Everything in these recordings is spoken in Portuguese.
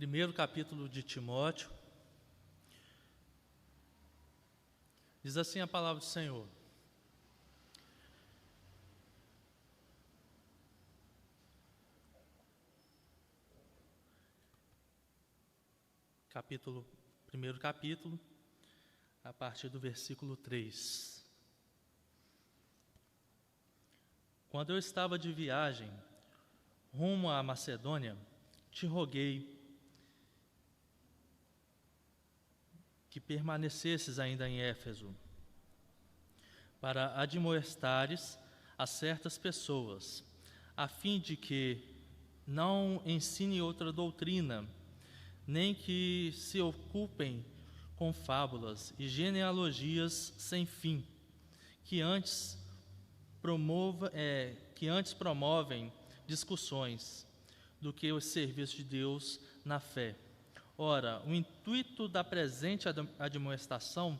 primeiro capítulo de Timóteo. Diz assim a palavra do Senhor: primeiro capítulo, a partir do versículo 3. Quando eu estava de viagem rumo à Macedônia, te roguei que permanecesses ainda em Éfeso, para admoestares a certas pessoas, a fim de que não ensine outra doutrina, nem que se ocupem com fábulas e genealogias sem fim, que antes promovem discussões do que o serviço de Deus na fé. Ora, o intuito da presente admoestação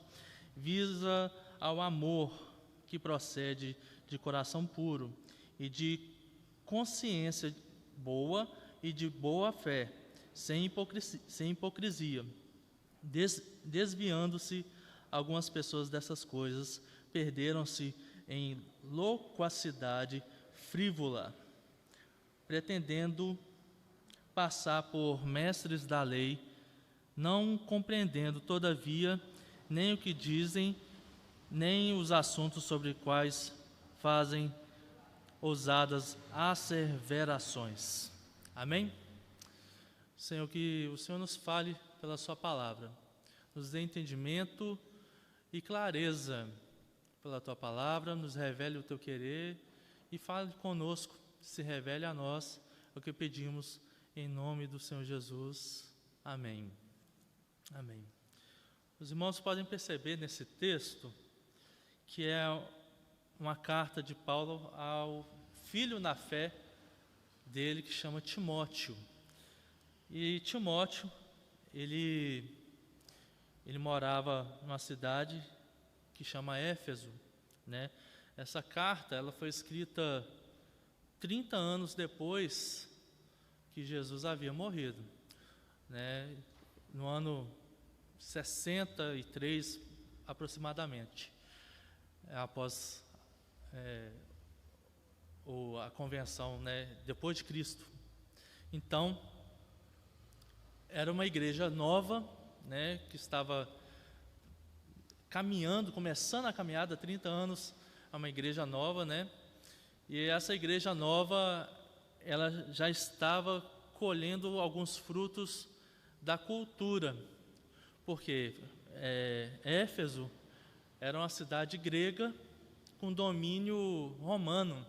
visa ao amor que procede de coração puro e de consciência boa e de boa fé, sem hipocrisia, desviando-se algumas pessoas dessas coisas, perderam-se em loquacidade frívola, pretendendo passar por mestres da lei, não compreendendo, todavia, nem o que dizem, nem os assuntos sobre quais fazem ousadas asseverações. Amém? Senhor, que o Senhor nos fale pela sua palavra, nos dê entendimento e clareza pela tua palavra, nos revele o teu querer e fale conosco, se revele a nós, é o que pedimos em nome do Senhor Jesus. Amém. Amém. Os irmãos podem perceber nesse texto que é uma carta de Paulo ao filho na fé dele, que chama Timóteo. E Timóteo, ele morava numa cidade que chama Éfeso, né? Essa carta, ela foi escrita 30 anos depois que Jesus havia morrido, né? No ano 63 aproximadamente, após a convenção, né, depois de Cristo. Então, era uma igreja nova, né, que estava começando a caminhada, 30 anos, é uma igreja nova, né? E essa igreja nova, ela já estava colhendo alguns frutos da cultura, porque Éfeso era uma cidade grega com domínio romano.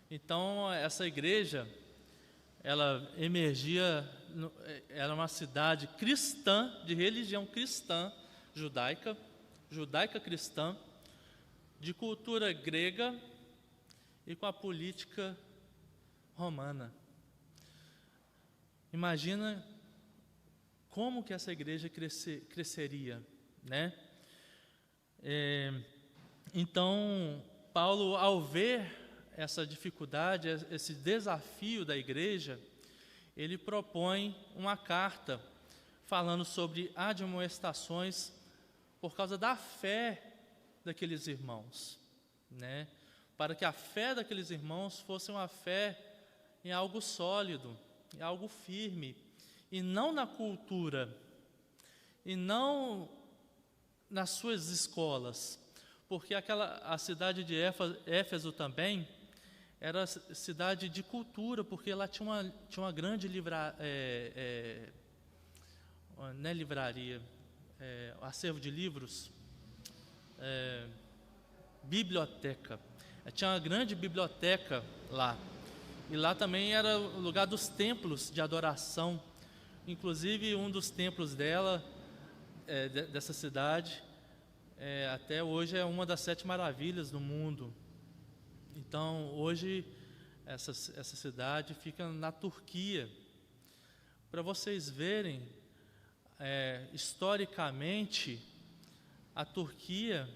Então, essa igreja, ela emergia, era uma cidade cristã, de religião cristã, judaica cristã, de cultura grega e com a política romana. Imagina como que essa igreja cresceria, né? Então, Paulo, ao ver essa dificuldade, esse desafio da igreja, ele propõe uma carta falando sobre admoestações por causa da fé daqueles irmãos, né? Para que a fé daqueles irmãos fosse uma fé em algo sólido, em algo firme, e não na cultura, e não nas suas escolas, porque a cidade de Éfeso também era cidade de cultura, porque lá tinha uma grande acervo de livros, biblioteca. Tinha uma grande biblioteca lá, e lá também era o lugar dos templos de adoração. Inclusive, um dos templos dessa cidade, até hoje é uma das 7 maravilhas do mundo. Então, hoje, essa cidade fica na Turquia. Para vocês verem, historicamente, a Turquia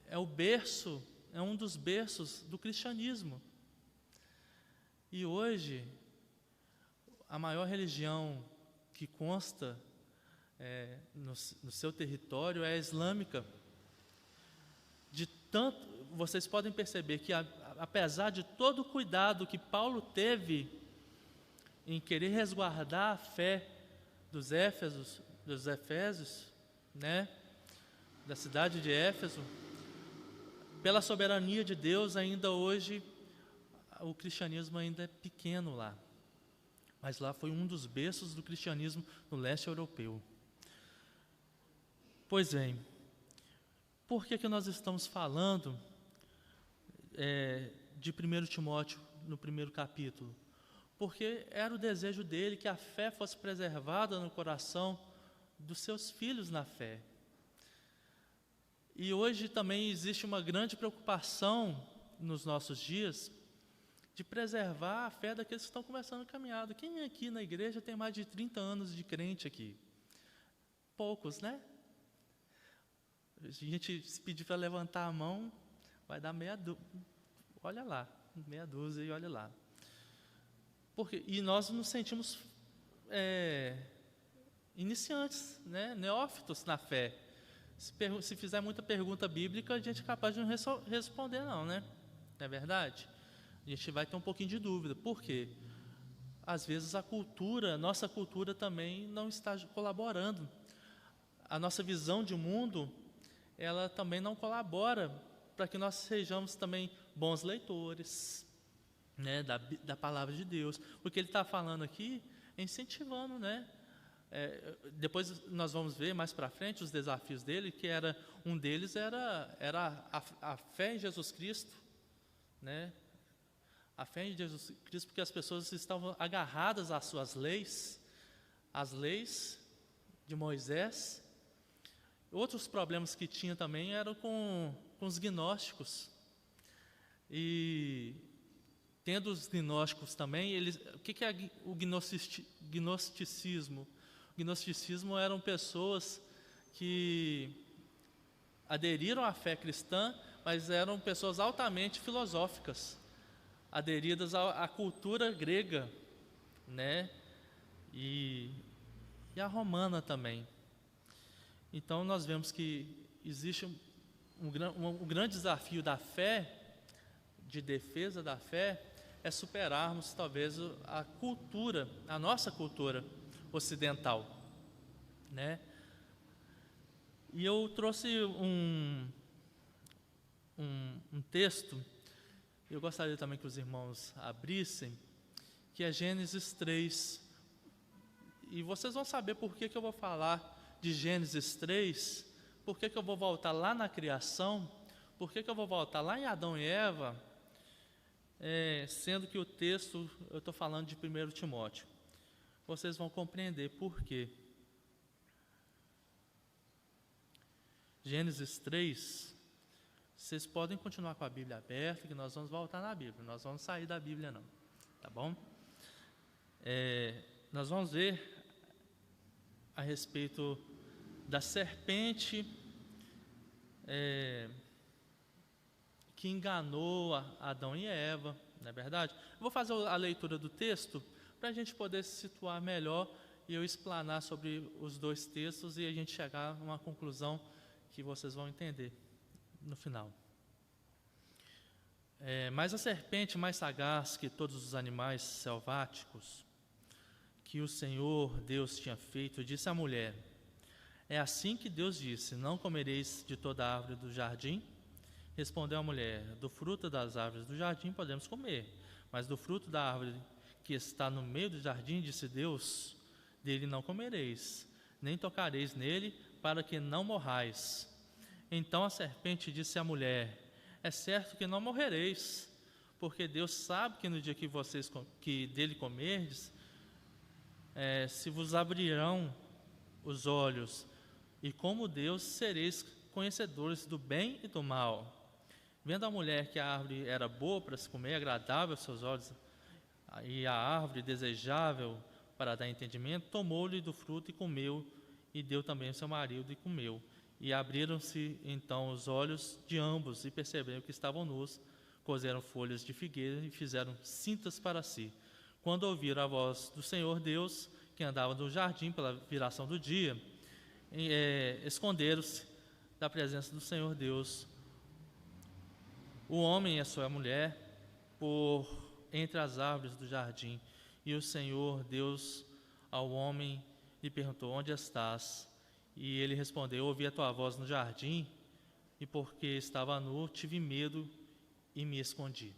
é um dos berços do cristianismo. E hoje, a maior religião que consta no seu território é islâmica. Vocês podem perceber que, apesar de todo o cuidado que Paulo teve em querer resguardar a fé dos Efésios, né, da cidade de Éfeso, pela soberania de Deus, ainda hoje o cristianismo ainda é pequeno lá. Mas lá foi um dos berços do cristianismo no leste europeu. Pois bem, por que nós estamos falando de 1 Timóteo no primeiro capítulo? Porque era o desejo dele que a fé fosse preservada no coração dos seus filhos na fé. E hoje também existe uma grande preocupação nos nossos dias de preservar a fé daqueles que estão começando a caminhada. Quem aqui na igreja tem mais de 30 anos de crente aqui? Poucos, né? A gente se pedir para levantar a mão, vai dar meia dúzia. Olha lá, meia dúzia e olha lá. E nós nos sentimos iniciantes, né? Neófitos na fé. Se fizer muita pergunta bíblica, a gente é capaz de não responder não, né? Não é verdade? A gente vai ter um pouquinho de dúvida. Por quê? Às vezes a nossa cultura também não está colaborando. A nossa visão de mundo, ela também não colabora para que nós sejamos também bons leitores, né, da palavra de Deus. O que ele está falando aqui é incentivando, né? Depois nós vamos ver mais para frente os desafios dele, que um deles era a fé em Jesus Cristo, né? A fé em Jesus Cristo, porque as pessoas estavam agarradas às suas leis, às leis de Moisés. Outros problemas que tinha também eram com os gnósticos. E tendo os gnósticos também, o que é o gnosticismo? O gnosticismo eram pessoas que aderiram à fé cristã, mas eram pessoas altamente filosóficas, aderidas à cultura grega, né? E a romana também. Então nós vemos que existe um grande desafio da fé, de defesa da fé, é superarmos talvez a nossa cultura ocidental, né? E eu trouxe um texto, eu gostaria também que os irmãos abrissem, que é Gênesis 3. E vocês vão saber por que eu vou falar de Gênesis 3, por que eu vou voltar lá na criação, por que eu vou voltar lá em Adão e Eva, sendo que o texto, eu estou falando de 1 Timóteo. Vocês vão compreender por quê. Gênesis 3, vocês podem continuar com a Bíblia aberta, que nós vamos voltar na Bíblia, nós vamos sair da Bíblia não, tá bom? Nós vamos ver a respeito da serpente que enganou Adão e Eva, não é verdade? Eu vou fazer a leitura do texto para a gente poder se situar melhor e eu explanar sobre os dois textos e a gente chegar a uma conclusão que vocês vão entender no final. Mas a serpente mais sagaz que todos os animais selváticos que o Senhor Deus tinha feito, disse à mulher: é assim que Deus disse, não comereis de toda a árvore do jardim? Respondeu a mulher: do fruto das árvores do jardim podemos comer, mas do fruto da árvore que está no meio do jardim, disse Deus, dele não comereis, nem tocareis nele, para que não morrais. Então a serpente disse à mulher: é certo que não morrereis, porque Deus sabe que no dia que dele comerdes, se vos abrirão os olhos, e como Deus sereis conhecedores do bem e do mal. Vendo a mulher que a árvore era boa para se comer, agradável aos seus olhos, e a árvore desejável para dar entendimento, tomou-lhe do fruto e comeu, e deu também ao seu marido e comeu. E abriram-se então os olhos de ambos, e perceberam que estavam nus, cozeram folhas de figueira e fizeram cintas para si. Quando ouviram a voz do Senhor Deus, que andavam no jardim pela viração do dia, esconderam-se da presença do Senhor Deus, o homem e a sua mulher, por entre as árvores do jardim. E o Senhor Deus ao homem lhe perguntou: onde estás? E ele respondeu: ouvi a tua voz no jardim, e porque estava nu, tive medo e me escondi.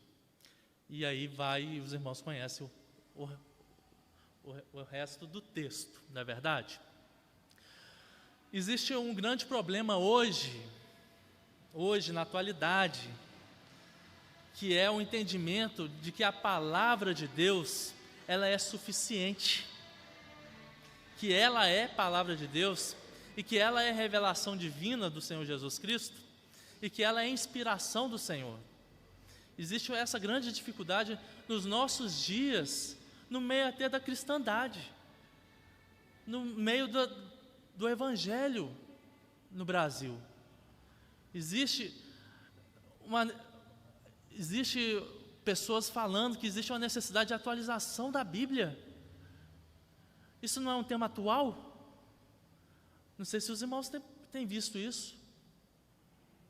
E aí vai, os irmãos conhecem o resto do texto, não é verdade? Existe um grande problema hoje na atualidade, que é o entendimento de que a palavra de Deus, ela é suficiente, que ela é palavra de Deus, e que ela é revelação divina do Senhor Jesus Cristo, e que ela é inspiração do Senhor. Existe essa grande dificuldade nos nossos dias, no meio até da cristandade, no meio do Evangelho no Brasil. Existe pessoas falando que existe uma necessidade de atualização da Bíblia. Isso não é um tema atual? Não sei se os irmãos têm visto isso.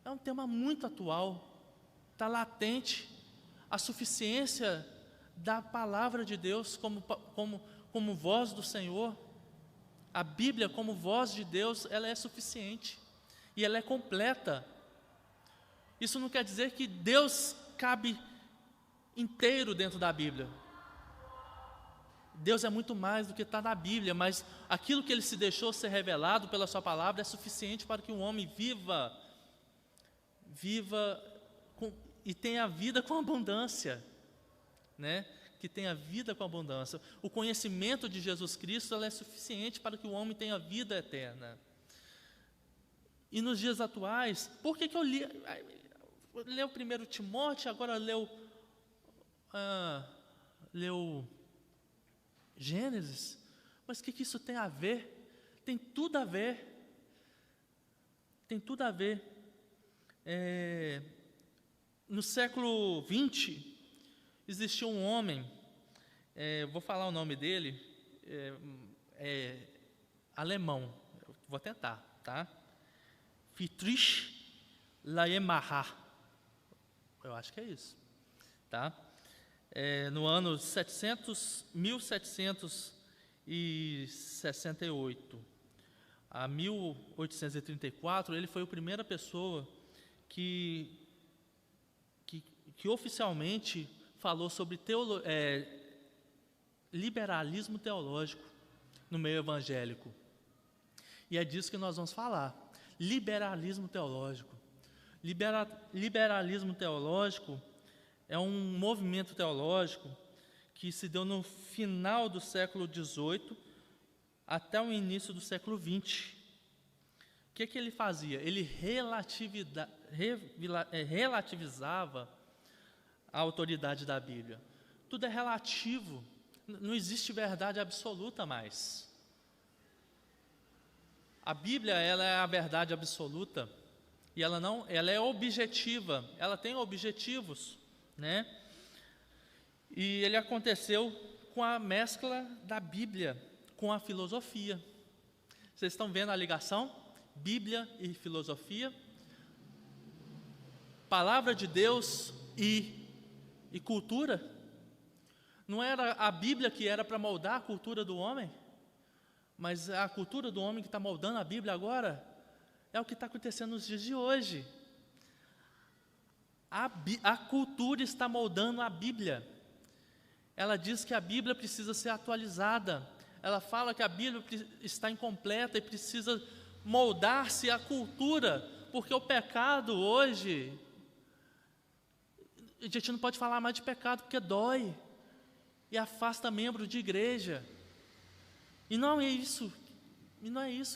É um tema muito atual. Está latente a suficiência da palavra de Deus como voz do Senhor. A Bíblia como voz de Deus, ela é suficiente e ela é completa. Isso não quer dizer que Deus cabe inteiro dentro da Bíblia. Deus é muito mais do que está na Bíblia, mas aquilo que Ele se deixou ser revelado pela sua palavra é suficiente para que o homem viva e tenha vida com abundância, né? Que tenha vida com abundância. O conhecimento de Jesus Cristo é suficiente para que o homem tenha vida eterna. E nos dias atuais, por que eu leu 1 Timóteo, agora leu Gênesis? Mas o que isso tem a ver? Tem tudo a ver. Tem tudo a ver. No século XX, existiu um homem, vou falar o nome dele, alemão, vou tentar, tá? Friedrich Laiemach, eu acho que é isso, tá? No ano 1768 a 1834, ele foi a primeira pessoa que oficialmente falou sobre liberalismo teológico no meio evangélico. E é disso que nós vamos falar. Liberalismo teológico. Liberalismo teológico é um movimento teológico que se deu no final do século XVIII até o início do século XX. O que ele fazia? Ele relativizava a autoridade da Bíblia. Tudo é relativo, não existe verdade absoluta mais. A Bíblia, ela é a verdade absoluta e ela é objetiva, ela tem objetivos, né? E ele aconteceu com a mescla da Bíblia com a filosofia. Vocês estão vendo a ligação? Bíblia e filosofia, palavra de Deus e cultura. Não era a Bíblia que era para moldar a cultura do homem, mas a cultura do homem que está moldando a Bíblia agora. É o que está acontecendo nos dias de hoje. A cultura está moldando a Bíblia. Ela diz que a Bíblia precisa ser atualizada. Ela fala que a Bíblia está incompleta e precisa moldar-se à cultura, porque o pecado hoje, a gente não pode falar mais de pecado porque dói e afasta membro de igreja. E não é isso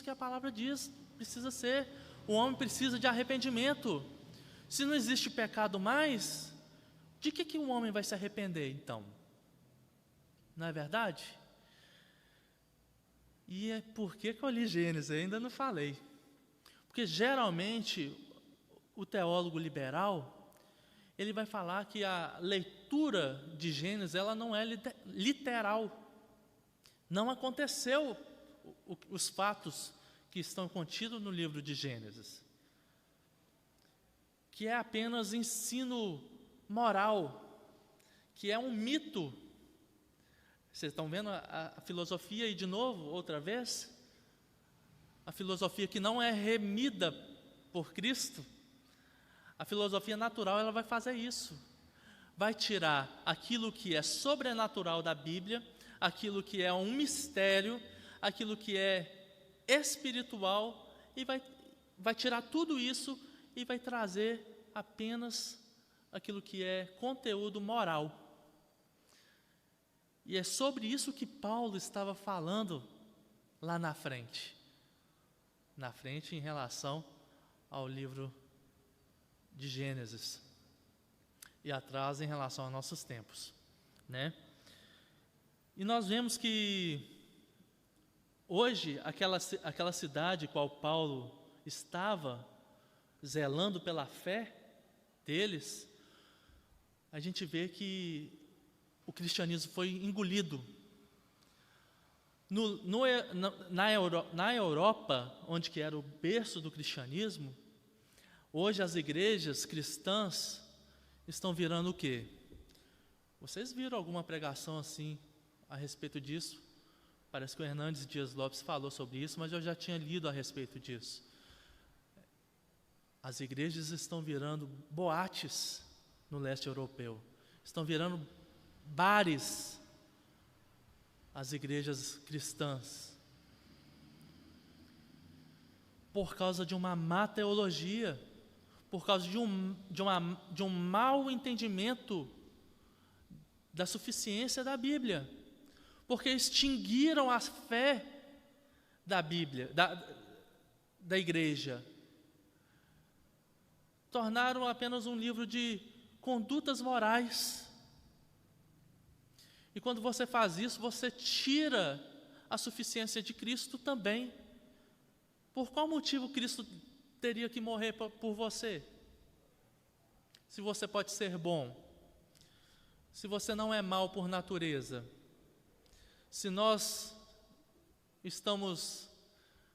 que a palavra diz. Precisa ser. O homem precisa de arrependimento. Se não existe pecado mais, de que um homem vai se arrepender então? Não é verdade? E é por que eu li Gênesis? Eu ainda não falei. Porque geralmente o teólogo liberal, ele vai falar que a leitura de Gênesis, ela não é literal. não aconteceu os fatos que estão contidos no livro de Gênesis, que é apenas ensino moral, que é um mito. Vocês estão vendo a filosofia aí de novo, outra vez? A filosofia que não é remida por Cristo. A filosofia natural, ela vai fazer isso. Vai tirar aquilo que é sobrenatural da Bíblia, aquilo que é um mistério, aquilo que é espiritual, e vai tirar tudo isso e vai trazer apenas aquilo que é conteúdo moral. E é sobre isso que Paulo estava falando lá na frente em relação ao livro de Gênesis, e atrás em relação aos nossos tempos, né? E nós vemos que hoje aquela cidade qual Paulo estava zelando pela fé deles, a gente vê que o cristianismo foi engolido. Na Europa, onde que era o berço do cristianismo, hoje as igrejas cristãs estão virando o quê? Vocês viram alguma pregação assim a respeito disso? Parece que o Hernandes Dias Lopes falou sobre isso, mas eu já tinha lido a respeito disso. As igrejas estão virando boates no leste europeu, estão virando bares, as igrejas cristãs, por causa de uma má teologia, por causa de um mau entendimento da suficiência da Bíblia, porque extinguiram a fé da Bíblia, da igreja, tornaram apenas um livro de condutas morais. E quando você faz isso, você tira a suficiência de Cristo também. Por qual motivo Cristo teria que morrer por você? Se você pode ser bom, se você não é mau por natureza, se nós estamos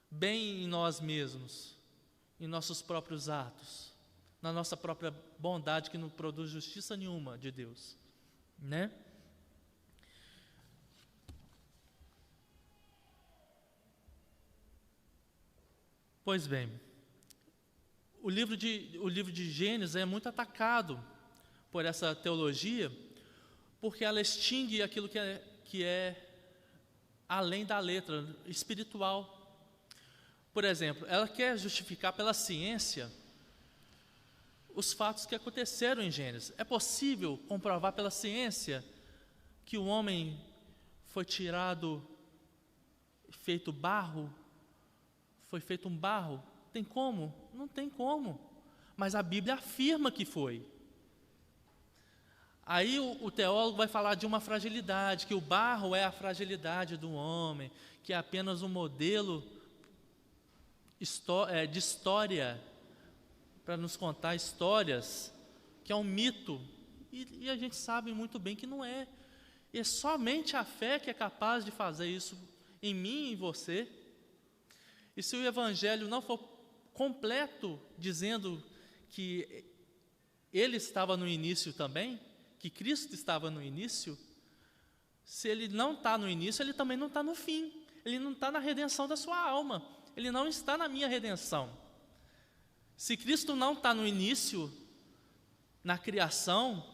bem em nós mesmos, em nossos próprios atos, na nossa própria bondade que não produz justiça nenhuma de Deus, né? Pois bem, o livro de Gênesis é muito atacado por essa teologia, porque ela extingue aquilo que é além da letra, espiritual. Por exemplo, ela quer justificar pela ciência os fatos que aconteceram em Gênesis. É possível comprovar pela ciência que o homem foi tirado, feito barro, foi feito um barro? Tem como? Não tem como. Mas a Bíblia afirma que foi. Aí o teólogo vai falar de uma fragilidade, que o barro é a fragilidade do homem, que é apenas um modelo de história, para nos contar histórias, que é um mito. E a gente sabe muito bem que não é. E é somente a fé que é capaz de fazer isso em mim e em você. E se o Evangelho não for completo, dizendo que ele estava no início também, que Cristo estava no início, se ele não está no início, ele também não está no fim. Ele não está na redenção da sua alma. Ele não está na minha redenção. Se Cristo não está no início, na criação,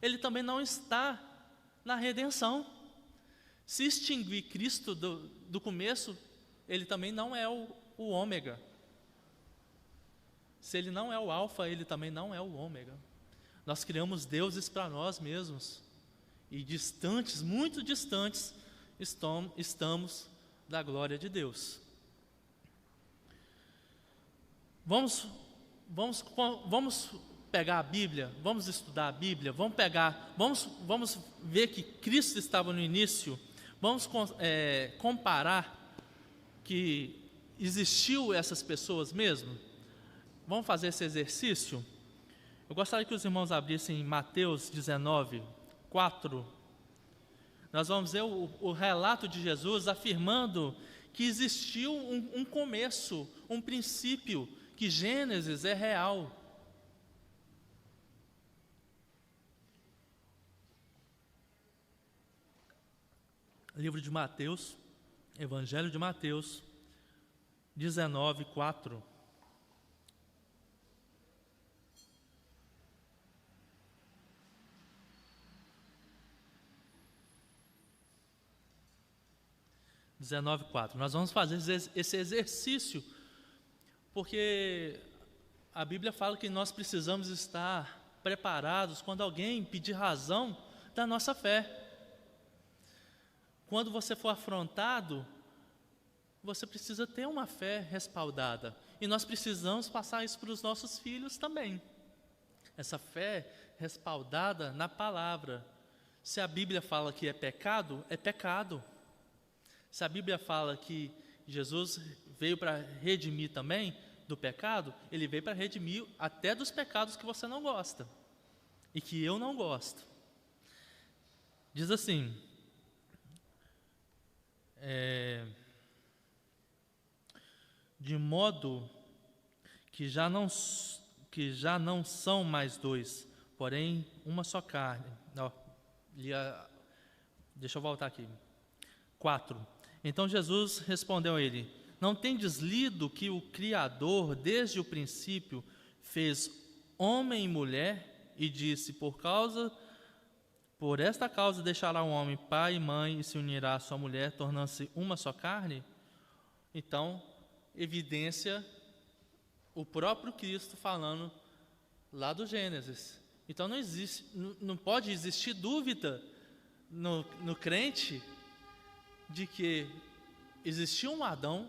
ele também não está na redenção. Se extinguir Cristo do começo, ele também não é o ômega. Se ele não é o alfa, ele também não é o ômega. Nós criamos deuses para nós mesmos, e distantes, muito distantes, estamos da glória de Deus. Vamos pegar a Bíblia, vamos estudar a Bíblia, vamos ver que Cristo estava no início, vamos comparar que existiu essas pessoas mesmo. Vamos fazer esse exercício? Eu gostaria que os irmãos abrissem Mateus 19, 4. nós vamos ver o relato de Jesus afirmando que existiu um começo, um princípio, que Gênesis é real. Livro de Mateus, Evangelho de Mateus, 19:4. Nós vamos fazer esse exercício, porque a Bíblia fala que nós precisamos estar preparados quando alguém pedir razão da nossa fé. Quando você for afrontado, você precisa ter uma fé respaldada. E nós precisamos passar isso para os nossos filhos também. Essa fé respaldada na palavra. Se a Bíblia fala que é pecado, é pecado. Se a Bíblia fala que Jesus veio para redimir também do pecado, ele veio para redimir até dos pecados que você não gosta e que eu não gosto. Diz assim, de modo que já não são mais dois, porém uma só carne. Deixa eu voltar aqui. 4. Então Jesus respondeu a ele: não tendes lido que o Criador, desde o princípio, fez homem e mulher, e disse, por esta causa deixará um homem pai e mãe, e se unirá à sua mulher, tornando-se uma só carne? Então, evidência o próprio Cristo falando lá do Gênesis. Então não pode existir dúvida no crente de que existiu um Adão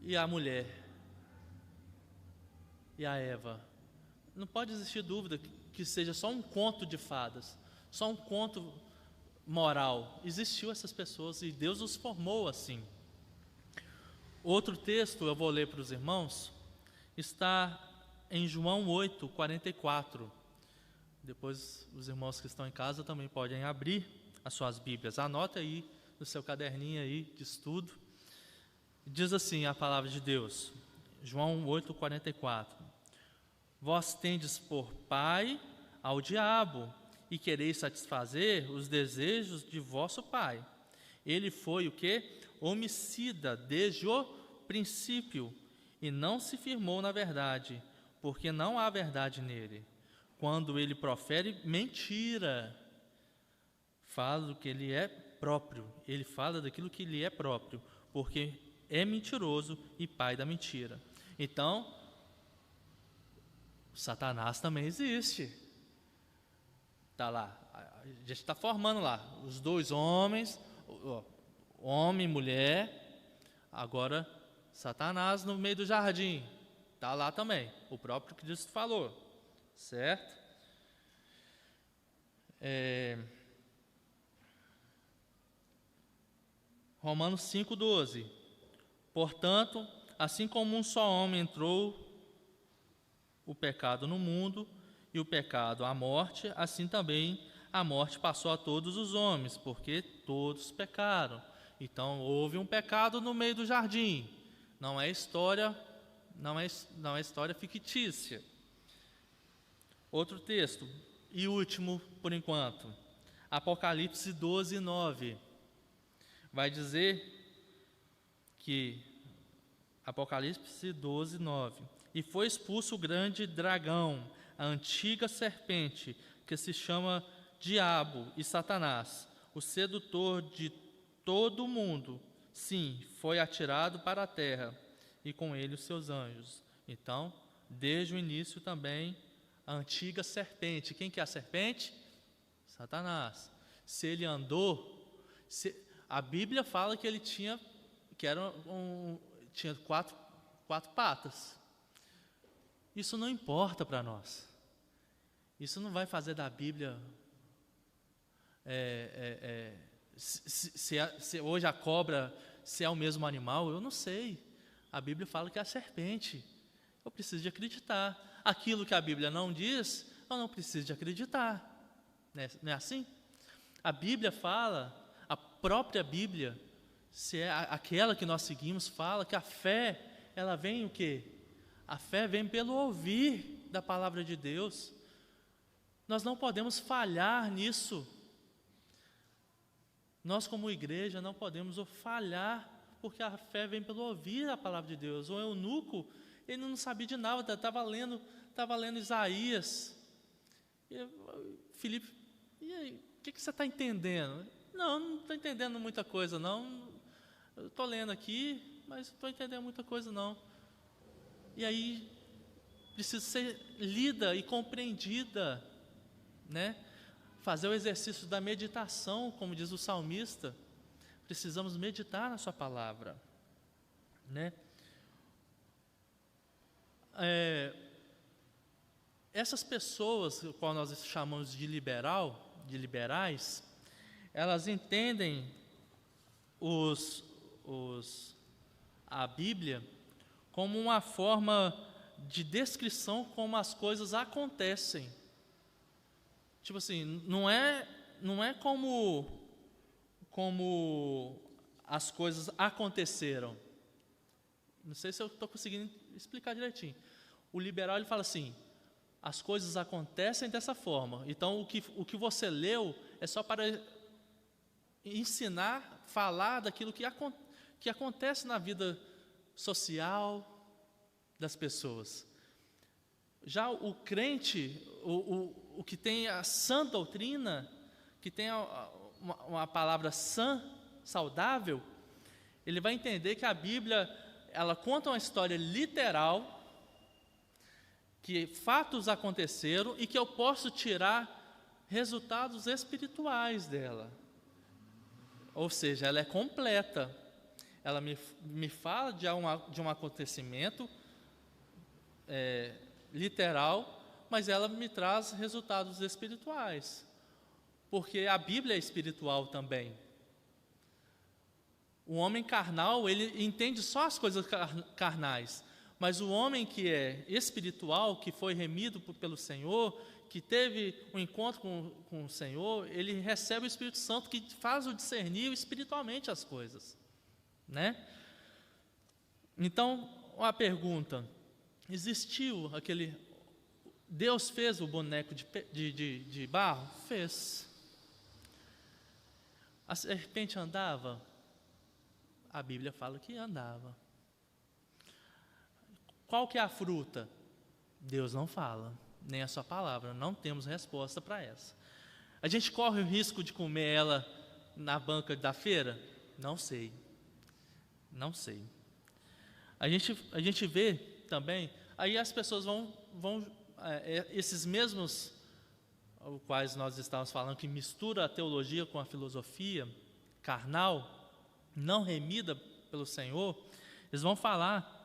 e a mulher e a Eva. Não pode existir dúvida que seja só um conto de fadas, só um conto moral. Existiu essas pessoas e Deus os formou assim. Outro texto, eu vou ler para os irmãos, está em João 8:44. Depois os irmãos que estão em casa também podem abrir as suas Bíblias. Anota aí no seu caderninho aí de estudo. Diz assim a palavra de Deus, João 8:44. Vós tendes por pai ao diabo, e quereis satisfazer os desejos de vosso pai. Ele foi o quê? Homicida desde o princípio, e não se firmou na verdade, porque não há verdade nele. Quando ele profere mentira, fala do que ele é próprio, ele fala daquilo que lhe é próprio, porque é mentiroso e pai da mentira. Então, Satanás também existe. Está lá, a gente está formando lá, os dois homens, homem e mulher. Agora, Satanás no meio do jardim, está lá também, o próprio Cristo falou, certo? Romanos 5:12. Portanto, assim como um só homem entrou o pecado no mundo, e o pecado a morte, assim também a morte passou a todos os homens, porque todos pecaram. Então houve um pecado no meio do jardim. Não é história fictícia. Outro texto, e último por enquanto, Apocalipse 12:9. Vai dizer que, Apocalipse 12:9, e foi expulso o grande dragão, a antiga serpente, que se chama Diabo e Satanás, o sedutor de todo o mundo. Sim, foi atirado para a terra, e com ele os seus anjos. Então, desde o início também, a antiga serpente. Quem que é a serpente? Satanás. Se ele andou, a Bíblia fala que ele tinha quatro patas. Isso não importa para nós. Isso não vai fazer da Bíblia se hoje a cobra se é o mesmo animal, eu não sei. A Bíblia fala que é a serpente. Eu preciso de acreditar. Aquilo que a Bíblia não diz, eu não preciso de acreditar. Não é assim? A Bíblia fala, a própria Bíblia, se é aquela que nós seguimos, fala que a fé, ela vem o quê? A fé vem pelo ouvir da palavra de Deus. Nós não podemos falhar nisso. Nós, como igreja, não podemos falhar, porque a fé vem pelo ouvir a palavra de Deus. O eunuco, ele não sabia de nada, estava lendo Isaías. E Filipe, e aí, o que você está entendendo? Não estou entendendo muita coisa, não. Eu estou lendo aqui, mas não estou entendendo muita coisa, não. E aí, precisa ser lida e compreendida, né? Fazer o exercício da meditação, como diz o salmista. Precisamos meditar na sua palavra, né? Essas pessoas, o qual nós chamamos de liberais, elas entendem a Bíblia como uma forma de descrição como as coisas acontecem. Tipo assim, não é como as coisas aconteceram. Não sei se eu estou conseguindo explicar direitinho. O liberal, ele fala assim, as coisas acontecem dessa forma. Então, o que você leu é só para ensinar, falar daquilo que acontece na vida social das pessoas. Já o crente, o que tem a sã doutrina, que tem uma palavra sã, saudável, ele vai entender que a Bíblia, ela conta uma história literal, que fatos aconteceram e que eu posso tirar resultados espirituais dela. Ou seja, ela é completa. Ela me fala de um acontecimento literal, mas ela me traz resultados espirituais. Porque a Bíblia é espiritual também. O homem carnal, ele entende só as coisas carnais. Mas o homem que é espiritual, que foi remido pelo Senhor, que teve um encontro com o Senhor, ele recebe o Espírito Santo que faz o discernir espiritualmente as coisas, né? Então, uma pergunta: existiu Deus fez o boneco de barro? Fez. A serpente andava? A Bíblia fala que andava. Qual que é a fruta? Deus não fala, nem a sua palavra, não temos resposta para essa. A gente corre o risco de comer ela na banca da feira? Não sei. A gente vê também, aí as pessoas vão esses mesmos, os quais nós estávamos falando, que mistura a teologia com a filosofia carnal, não remida pelo Senhor, eles vão falar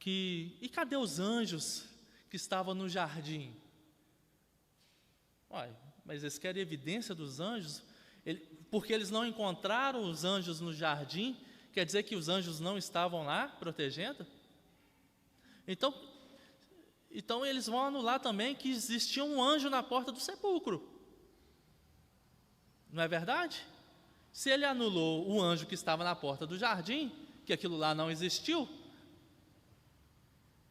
e cadê os anjos que estavam no jardim? Mas eles querem evidência dos anjos, porque eles não encontraram os anjos no jardim, quer dizer que os anjos não estavam lá protegendo? Então eles vão anular também que existia um anjo na porta do sepulcro. Não é verdade? Se ele anulou o anjo que estava na porta do jardim, que aquilo lá não existiu,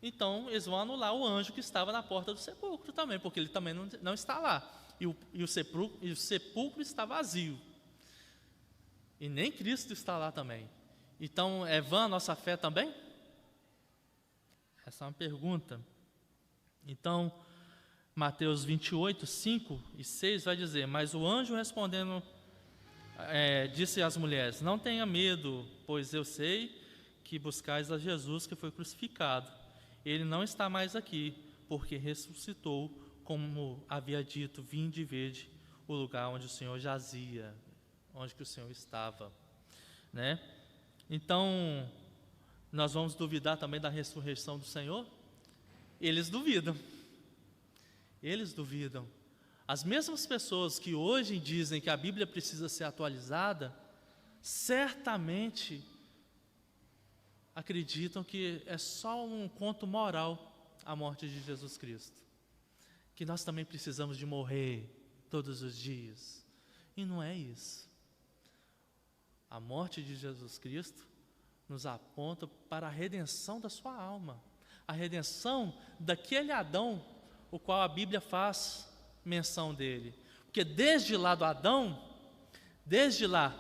então eles vão anular o anjo que estava na porta do sepulcro também, porque ele também não está lá. E o sepulcro está vazio. E nem Cristo está lá também. Então, é vã a nossa fé também? Essa é uma pergunta. Então, Mateus 28, 5 e 6 vai dizer: mas o anjo respondendo, disse às mulheres: não tenha medo, pois eu sei que buscais a Jesus que foi crucificado. Ele não está mais aqui, porque ressuscitou, como havia dito, vinde e vede o lugar onde o Senhor jazia, onde que o Senhor estava, né? Então, nós vamos duvidar também da ressurreição do Senhor? Eles duvidam. As mesmas pessoas que hoje dizem que a Bíblia precisa ser atualizada, certamente acreditam que é só um conto moral a morte de Jesus Cristo, que nós também precisamos de morrer todos os dias, E não é isso. A morte de Jesus Cristo nos aponta para a redenção da sua alma, a redenção daquele Adão, o qual a Bíblia faz menção dele. Porque desde lá do Adão, desde lá,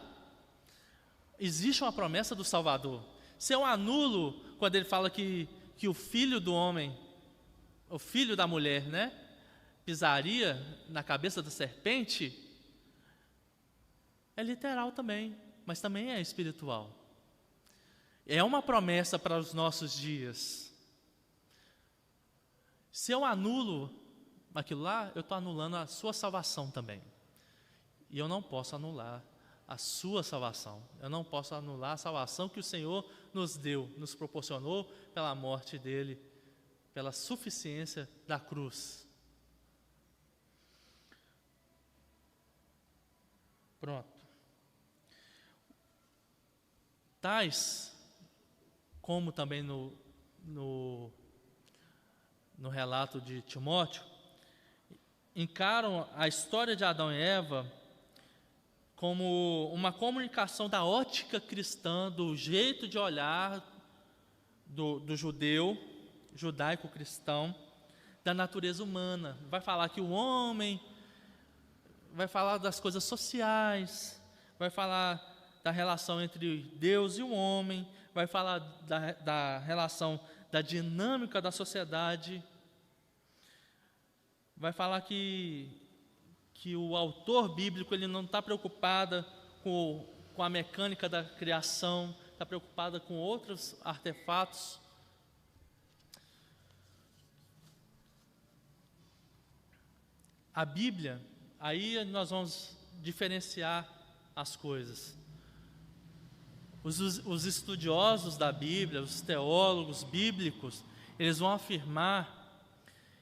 existe uma promessa do Salvador. Se eu anulo quando ele fala que o filho do homem, o filho da mulher, né, pisaria na cabeça da serpente, é literal também, mas também é espiritual. É uma promessa para os nossos dias. Se eu anulo aquilo lá, eu estou anulando a sua salvação também. E eu não posso anular a sua salvação. Eu não posso anular a salvação que o Senhor nos deu, nos proporcionou pela morte dele, pela suficiência da cruz. Pronto. Tais como também no relato de Timóteo, encaram a história de Adão e Eva como uma comunicação da ótica cristã, do jeito de olhar do judeu, judaico-cristão, da natureza humana. Vai falar que o homem, vai falar das coisas sociais, vai falar da relação entre Deus e o homem, vai falar da relação, da dinâmica da sociedade, vai falar que o autor bíblico ele não está preocupado com a mecânica da criação, está preocupado com outros artefatos. A Bíblia, aí nós vamos diferenciar as coisas. Os estudiosos da Bíblia, os teólogos bíblicos, eles vão afirmar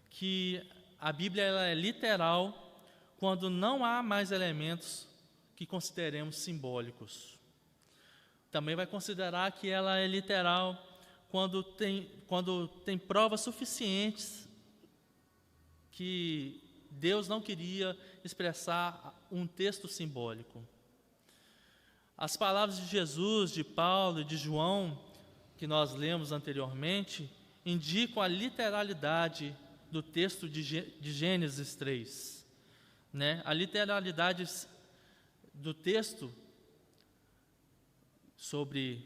que a Bíblia ela é literal quando não há mais elementos que consideremos simbólicos. Também vai considerar que ela é literal quando tem provas suficientes que Deus não queria expressar um texto simbólico. As palavras de Jesus, de Paulo e de João, que nós lemos anteriormente, indicam a literalidade do texto de Gênesis 3. Né? A literalidade do texto sobre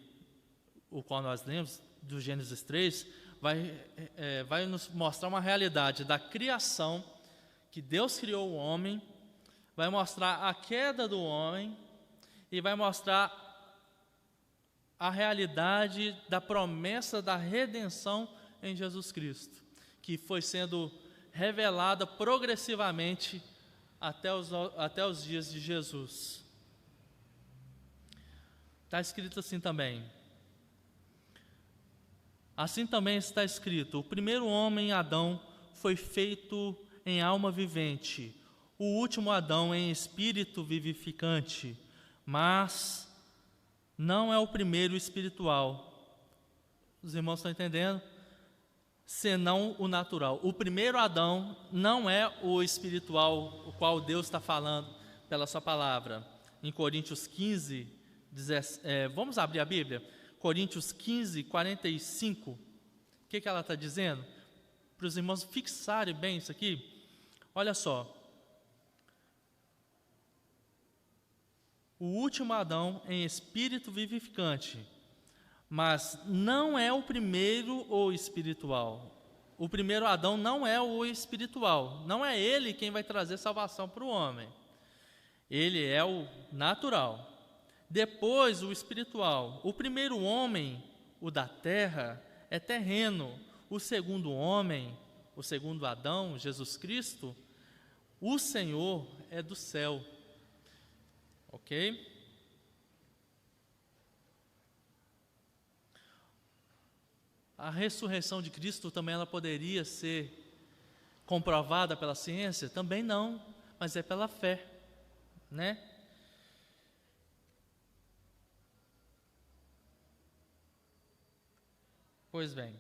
o qual nós lemos, do Gênesis 3, vai nos mostrar uma realidade da criação, que Deus criou o homem, vai mostrar a queda do homem, e vai mostrar a realidade da promessa da redenção em Jesus Cristo, que foi sendo revelada progressivamente até os dias de Jesus. Está escrito assim também. Assim também está escrito: o primeiro homem, Adão, foi feito em alma vivente, o último Adão em espírito vivificante. Mas não é o primeiro espiritual. Os irmãos estão entendendo? Senão o natural. O primeiro Adão não é o espiritual, o qual Deus está falando pela sua palavra. Em Coríntios 15, vamos abrir a Bíblia? Coríntios 15, 45. O que ela está dizendo? Para os irmãos fixarem bem isso aqui. Olha só. O último Adão em espírito vivificante, mas não é o primeiro o espiritual. O primeiro Adão não é o espiritual, não é ele quem vai trazer salvação para o homem. Ele é o natural. Depois o espiritual. O primeiro homem, o da terra, é terreno. O segundo homem, o segundo Adão, Jesus Cristo, o Senhor é do céu. Ok? A ressurreição de Cristo também ela poderia ser comprovada pela ciência? Também não, mas é pela fé, né? Pois bem.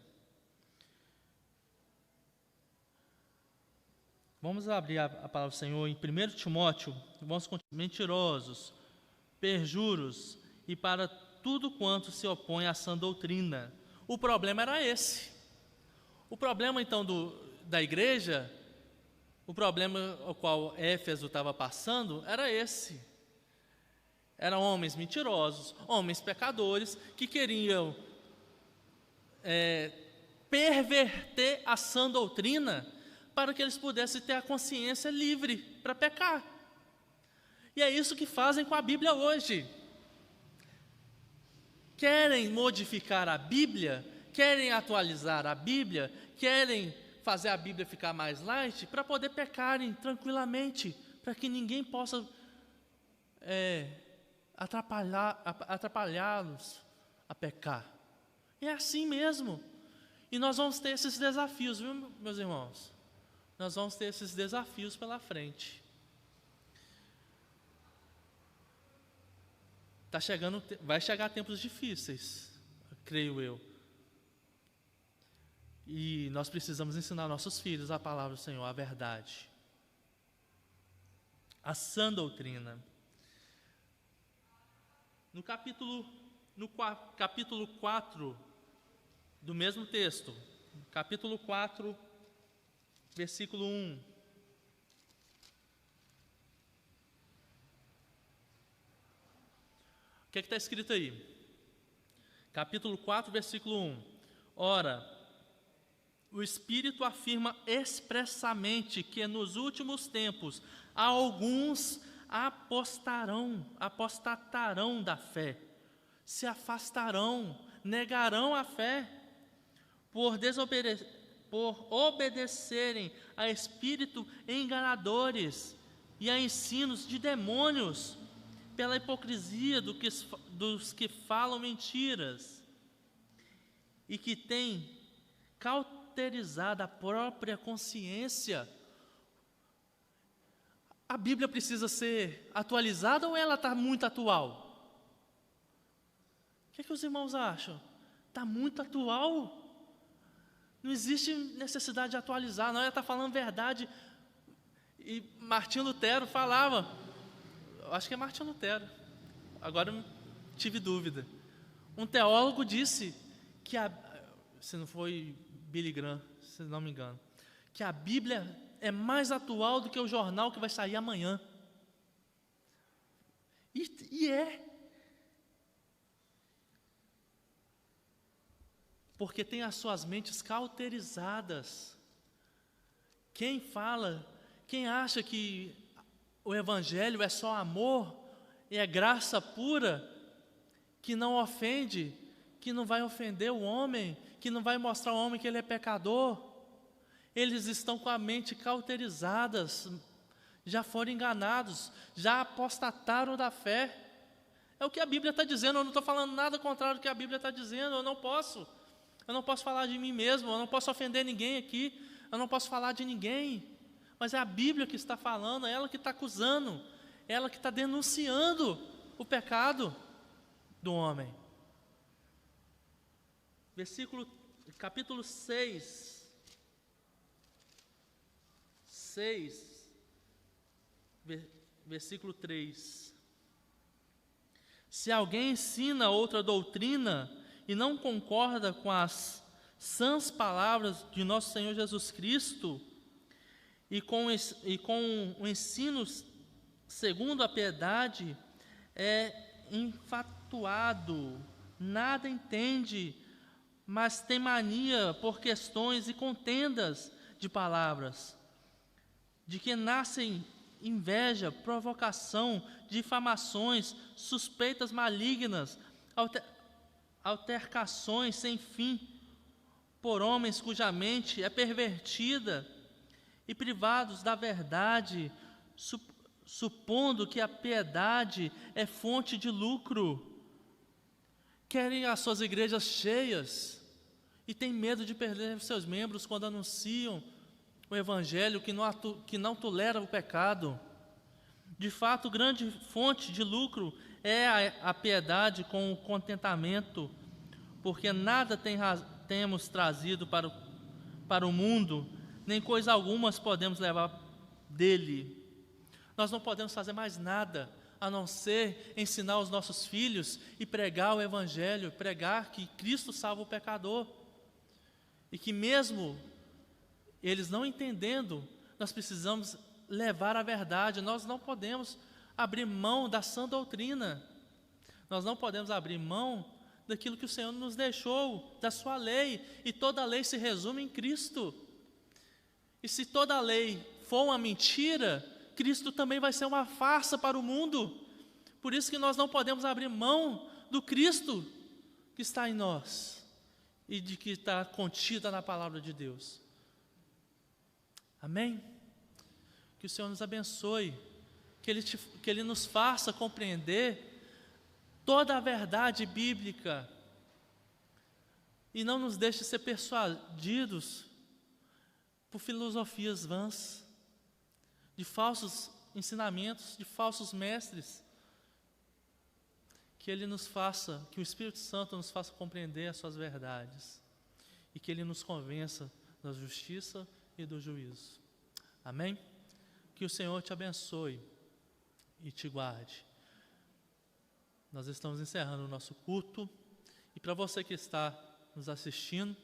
Vamos abrir a palavra do Senhor em 1 Timóteo, vamos continuar. Mentirosos, perjuros e para tudo quanto se opõe à sã doutrina. O problema era esse. O problema então da igreja, o problema ao qual Éfeso estava passando era esse. Eram homens mentirosos, homens pecadores que queriam perverter a sã doutrina para que eles pudessem ter a consciência livre para pecar. E é isso que fazem com a Bíblia hoje. Querem modificar a Bíblia, querem atualizar a Bíblia, querem fazer a Bíblia ficar mais light para poder pecarem tranquilamente, para que ninguém possa atrapalhá-los a pecar. É assim mesmo. E nós vamos ter esses desafios, viu, meus irmãos? Nós vamos ter esses desafios pela frente. Vai chegar tempos difíceis, creio eu. E nós precisamos ensinar nossos filhos a palavra do Senhor, a verdade, a sã doutrina. No capítulo 4 do mesmo texto, capítulo 4, versículo 1. O que está escrito aí? Capítulo 4, versículo 1. Ora, o Espírito afirma expressamente que nos últimos tempos alguns apostatarão da fé, se afastarão, negarão a fé, por obedecerem a espíritos enganadores e a ensinos de demônios, pela hipocrisia dos que falam mentiras e que têm cauterizado a própria consciência. A Bíblia precisa ser atualizada ou ela está muito atual? O que os irmãos acham? Está muito atual. Não existe necessidade de atualizar, não. Ela está falando verdade. E Martinho Lutero falava, acho que é Martinho Lutero, agora eu tive dúvida. Um teólogo disse que se não foi Billy Graham, se não me engano, que a Bíblia é mais atual do que o jornal que vai sair amanhã. E é. Porque tem as suas mentes cauterizadas. Quem acha que o Evangelho é só amor, e é graça pura, que não ofende, que não vai ofender o homem, que não vai mostrar ao homem que ele é pecador, eles estão com a mente cauterizadas, já foram enganados, já apostataram da fé. É o que a Bíblia está dizendo. Eu não estou falando nada contrário do que a Bíblia está dizendo. Eu não posso falar de mim mesmo, eu não posso ofender ninguém aqui, eu não posso falar de ninguém, mas é a Bíblia que está falando, é ela que está acusando, é ela que está denunciando o pecado do homem. Capítulo 6, versículo 3. Se alguém ensina outra doutrina e não concorda com as sãs palavras de nosso Senhor Jesus Cristo e com o ensino segundo a piedade, é infatuado, nada entende, mas tem mania por questões e contendas de palavras, de que nascem inveja, provocação, difamações, suspeitas malignas, altercações sem fim, por homens cuja mente é pervertida e privados da verdade, supondo que a piedade é fonte de lucro. Querem as suas igrejas cheias e têm medo de perder os seus membros quando anunciam o Evangelho que não tolera o pecado. De fato, grande fonte de lucro é a piedade com o contentamento, porque nada temos trazido para o mundo, nem coisa alguma podemos levar dele. Nós não podemos fazer mais nada a não ser ensinar os nossos filhos e pregar o Evangelho, pregar que Cristo salva o pecador. E que mesmo eles não entendendo, nós precisamos levar a verdade. Nós não podemos abrir mão da sã doutrina. Nós não podemos abrir mão daquilo que o Senhor nos deixou, da sua lei. E toda a lei se resume em Cristo. E se toda a lei for uma mentira, Cristo também vai ser uma farsa para o mundo. Por isso que nós não podemos abrir mão do Cristo que está em nós e de que está contida na palavra de Deus. Amém? Que o Senhor nos abençoe, que Ele nos faça compreender toda a verdade bíblica e não nos deixe ser persuadidos por filosofias vãs, de falsos ensinamentos, de falsos mestres. Que Ele nos faça, que o Espírito Santo nos faça compreender as suas verdades e que Ele nos convença da justiça e do juízo. Amém? Que o Senhor te abençoe e te guarde. Nós estamos encerrando o nosso culto e para você que está nos assistindo,